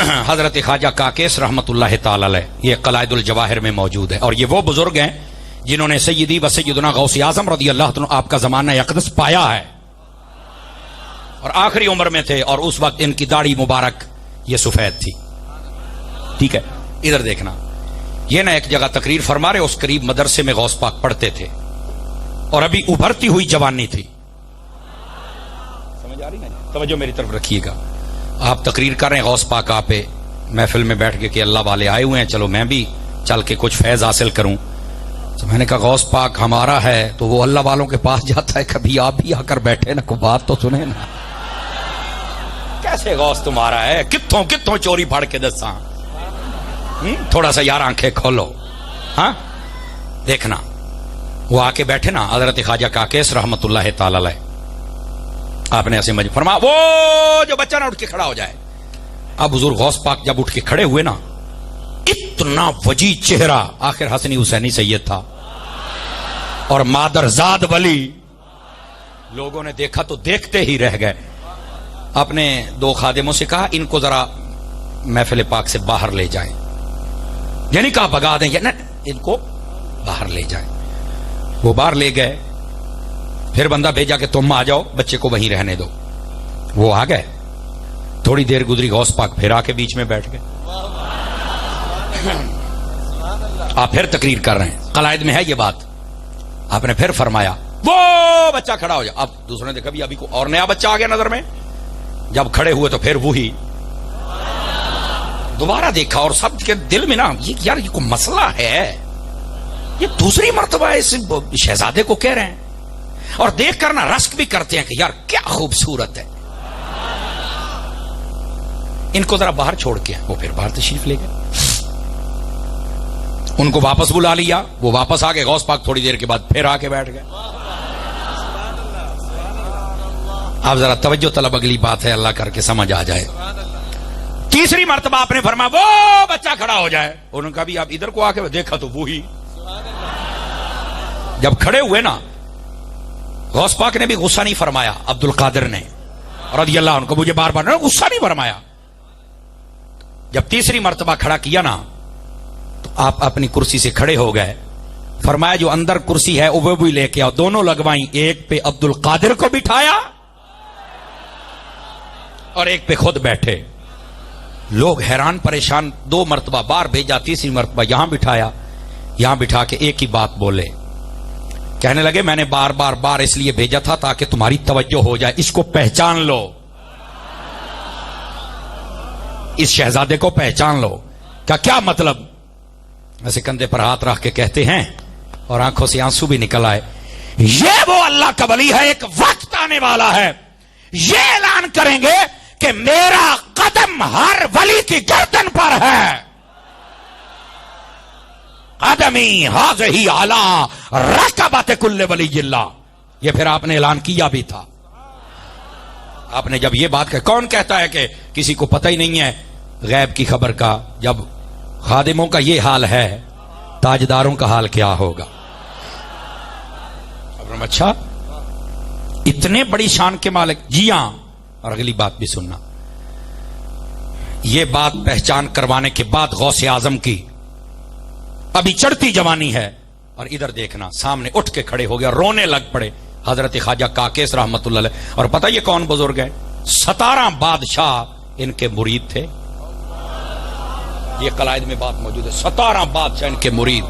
हजरत ख्वाजा काकेस रहमतुल्लाह ताला अलैह, ये कलायदुल जवाहिर में मौजूद है। और ये वो बुजुर्ग हैं जिन्होंने सय्यदी व सय्यदुना गौसे आजम रज़ी अल्लाह तआला आपका जमाना अक़दस पाया है और आखिरी उम्र में थे, और उस वक्त इनकी दाढ़ी मुबारक ये सफेद थी। ठीक है, इधर देखना, ये ना एक जगह तकरीर फरमा रहे, उस करीब मदरसे में गौस पाक पढ़ते थे और अभी उभरती हुई जवानी थी। समझ आ रही है? तवज्जो मेरी तरफ रखिएगा। आप तकरीर कर रहे हैं गौस पाक आप पे महफिल में बैठ के कि अल्लाह वाले आए हुए हैं, चलो मैं भी चल के कुछ फैज हासिल करूं। तो मैंने कहा गौस पाक हमारा है तो वो अल्लाह वालों के पास जाता है, कभी आप भी आकर बैठे ना, कोई बात तो सुने ना। कैसे गौस तुम्हारा है? कित्थों कित्थों चोरी फाड़ के दसा। थोड़ा सा यार आंखें खोलो। हाँ, देखना वो आके बैठे ना हजरत ख्वाजा काकेस रहमतुल्लाह ताला अलैह, आपने ऐसे मज फरमा वो जो बच्चा ना उठ के खड़ा हो जाए। अब हुजूर गौस पाक जब उठ के खड़े हुए ना, इतना वजी चेहरा, आखिर हसनी हुसैनी सैयद था और मादरजाद वली, लोगों ने देखा तो देखते ही रह गए। अपने दो खादिमों से कहा इनको जरा महफिल पाक से बाहर ले जाएं, यानी कहा भगा दें ना, इनको बाहर ले जाएं। वो बाहर ले गए, फिर बंदा भेजा कि तुम आ जाओ, बच्चे को वहीं रहने दो। वो आ गए, थोड़ी देर गुजरी, गौस पाक फिर आके बीच में बैठ गए। आप फिर तकरीर कर रहे हैं, कलायद में है ये बात। आपने फिर फरमाया वो बच्चा खड़ा हो जाए। अब दूसरे ने देखा भी अभी को और नया बच्चा आ गया नजर में। जब खड़े हुए तो फिर वही दोबारा देखा और सब के दिल में ना ये यार ये कोई मसला है, ये दूसरी मर्तबा इस शहजादे को कह रहे हैं और देख कर ना रश्क भी करते हैं कि यार क्या खूबसूरत है। इनको जरा बाहर छोड़ के वो फिर बाहर तशरीफ ले गए। उनको वापस बुला लिया, वो वापस आ गए। गौस पाक थोड़ी देर के बाद फिर आके बैठ गए। अब जरा तवज्जो तलब अगली बात है, अल्लाह करके समझ आ जाए। तीसरी मर्तबा आपने फरमाया वो बच्चा खड़ा हो जाए। उन्होंने कहा भी आप इधर को आके देखा तो वो ही। जब खड़े हुए ना, गौस पाक ने भी गुस्सा नहीं फरमाया, अब्दुल कादिर ने रज़ी अल्लाह अन्हु को, मुझे बार बार गुस्सा नहीं फरमाया। जब तीसरी मर्तबा खड़ा किया ना तो आप अपनी कुर्सी से खड़े हो गए। फरमाया जो अंदर कुर्सी है वो भी लेके आओ, दोनों लगवाई। एक पे अब्दुल कादिर को बिठाया और एक पे खुद बैठे। लोग हैरान परेशान, दो मर्तबा बाहर भेजा, तीसरी मर्तबा यहां बिठाया। यहां बिठा के एक ही बात बोले, कहने लगे मैंने बार बार बार इसलिए भेजा था ताकि तुम्हारी तवज्जो हो जाए, इसको पहचान लो, इस शहजादे को पहचान लो। क्या मतलब? ऐसे कंधे पर हाथ रख के कहते हैं और आंखों से आंसू भी निकल आए, ये वो अल्लाह का वली है, एक वक्त आने वाला है, ये ऐलान करेंगे कि मेरा कदम हर वली की गर्दन पर है। कदमी हाज़ही आला रकबत कुल्ले वली जिल्ला। ये फिर आपने ऐलान किया भी था। आपने जब ये बात कही, कौन कहता है कि किसी को पता ही नहीं है गैब की खबर का? जब खादिमों का ये हाल है, ताजदारों का हाल क्या होगा? अच्छा, इतने बड़ी शान के मालिक। जी हां, और अगली बात भी सुनना। यह बात पहचान करवाने के बाद गौसे आजम की अभी चढ़ती जवानी है, और इधर देखना सामने उठ के खड़े हो गया, रोने लग पड़े हजरत ख्वाजा काकेस रहमतुल्लाह अलैह। और पता ये कौन बुजुर्ग है? 17 बादशाह इनके मुरीद थे। ये कलायद में बात मौजूद है, 17 बादशाह इनके मुरीद।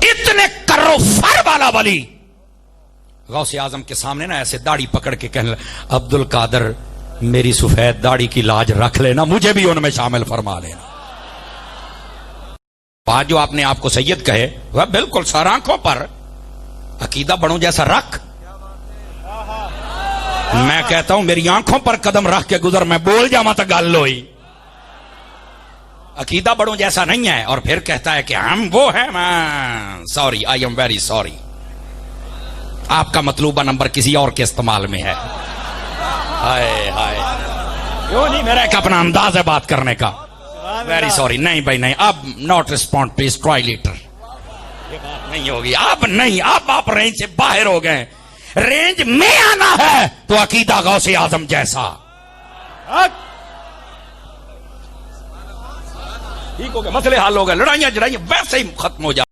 इतने कर्रो फर वाला वली गौसे आजम के सामने ना ऐसे दाढ़ी पकड़ के कहने लगा, अब्दुल कादिर मेरी सफेद दाढ़ी की लाज रख लेना, मुझे भी उनमें शामिल फरमा लेना। आज जो आपने आपको सैयद कहे वह बिल्कुल सर आंखों पर अकीदा बड़ों जैसा रख। मैं कहता हूं मेरी आंखों पर कदम रख के गुजर, मैं बोल जावा तो गल होई। अकीदा बड़ों जैसा नहीं है। और फिर कहता है कि हम वो है, मैं sorry, I am very sorry, आपका मतलूबा नंबर किसी और के इस्तेमाल में है। हाय हाय, क्यों नहीं, मेरा एक अपना अंदाज है बात करने का। वेरी सॉरी, नहीं भाई नहीं, अब not respond, please try later. ये बात नहीं होगी, अब नहीं, अब आप रेंज से बाहर हो गए। रेंज में आना है तो अकीदा गौसे आजम जैसा। ठीक हो गया, मसले हल हो गए, लड़ाइयां जड़ाइयां वैसे ही खत्म हो जा।